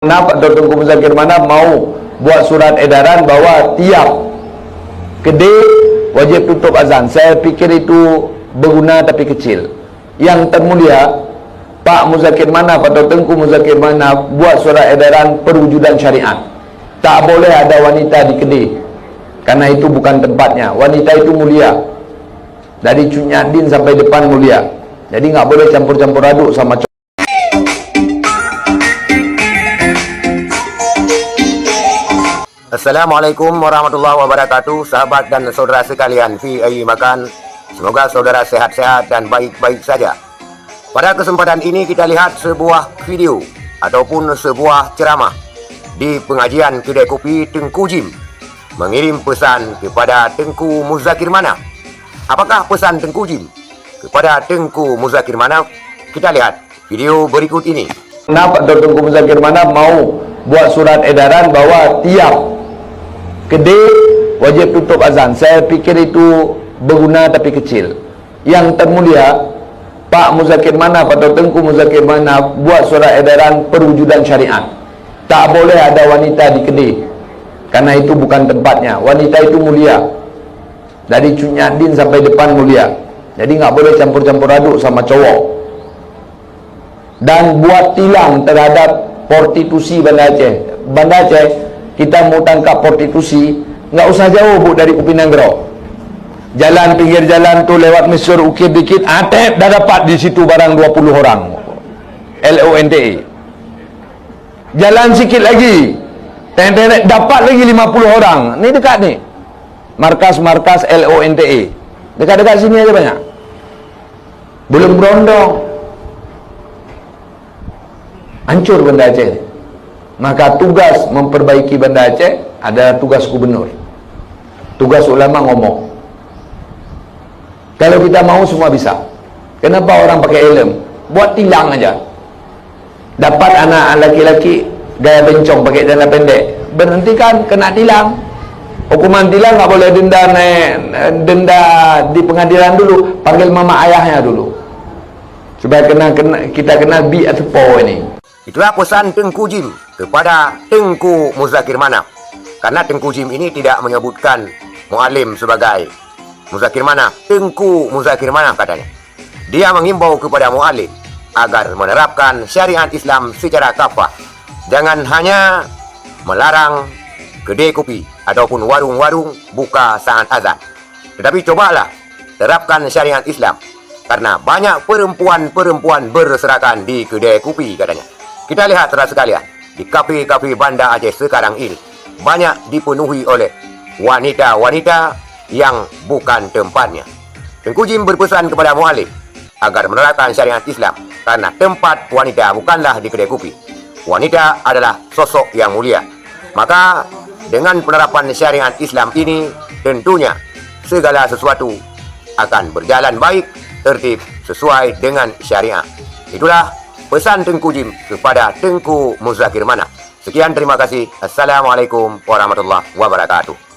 Pak Dr. Tengku Muzakir Manaf mau buat surat edaran bahawa tiap kedai wajib tutup azan. Saya fikir itu berguna tapi kecil. Yang termulia Pak Muzakir Manaf atau Tengku Muzakir Manaf buat surat edaran perwujudan syariat. Tak boleh ada wanita di kedai, karena itu bukan tempatnya. Wanita itu mulia, dari Cunyadin sampai depan mulia. Jadi nggak boleh campur-campur aduk sama cowok. Assalamualaikum warahmatullahi wabarakatuh, sahabat dan saudara sekalian fi ayyi makan. Semoga saudara sehat-sehat dan baik-baik saja. Pada kesempatan ini kita lihat sebuah video ataupun sebuah ceramah di pengajian kedai kopi Tengku Jim mengirim pesan kepada Tengku Muzakir Manaf. Apakah pesan Tengku Jim kepada Tengku Muzakir Manaf? Kita lihat video berikut ini. Kenapa Dr. Tengku Muzakir Manaf mau buat surat edaran bahawa tiap kedai wajib tutup azan? Saya fikir itu berguna tapi kecil. Yang termulia Pak Muzakir Manaf atau Tengku Muzakir Manaf buat surat edaran perwujudan syariat. Tak boleh ada wanita di kedai, karena itu bukan tempatnya. Wanita itu mulia, dari Cunyadin sampai depan mulia. Jadi nggak boleh campur-campur aduk sama cowok. Dan buat tilang terhadap prostitusi Banda Aceh. Banda Aceh, kita mau tangkap prostitusi, nggak usah jauh bu dari Kupinang Gerok. Jalan pinggir jalan tu lewat Mesir ukir dikit, atep dah dapat di situ barang 20 orang. LONTE. Jalan sikit lagi, dapat lagi 50 orang. Ni dekat ni. Markas-markas LONTE. Dekat-dekat sini aja banyak. Belum berondong. Hancur Banda Aceh ni. Maka tugas memperbaiki Banda Aceh adalah tugas gubernur. Tugas ulama ngomong. Kalau kita mau semua bisa. Kenapa orang pakai helm? Buat tilang aja. Dapat anak laki-laki gaya bencong pakai celana pendek, berhentikan, kena tilang. Hukuman tilang nggak boleh denda di pengadilan dulu, panggil mama ayahnya dulu. Supaya kita kenal bi atau po ini. Itulah pesan Tengku Jim kepada Tengku Muzakir Manaf. Karena Tengku Jim ini tidak menyebutkan mu'alim sebagai Muzakir Manaf. Tengku Muzakir Manaf katanya. Dia mengimbau kepada mu'alim agar menerapkan syariat Islam secara kafah. Jangan hanya melarang kedai kopi ataupun warung-warung buka saat azan. Tetapi cobalah terapkan syariat Islam. Karena banyak perempuan-perempuan berserakan di kedai kopi katanya. Kita lihat saudara sekalian, di kafe-kafe Banda Aceh sekarang ini banyak dipenuhi oleh wanita-wanita yang bukan tempatnya. Tengku Jim berpesan kepada mu'alim agar menerapkan syariat Islam, karena tempat wanita bukanlah di kedai kopi. Wanita adalah sosok yang mulia. Maka dengan penerapan syariat Islam ini, tentunya segala sesuatu akan berjalan baik, tertib, sesuai dengan syariat. Itulah pesan Tengku Jim kepada Tengku Muzakir Manaf. Sekian, terima kasih. Assalamualaikum warahmatullahi wabarakatuh.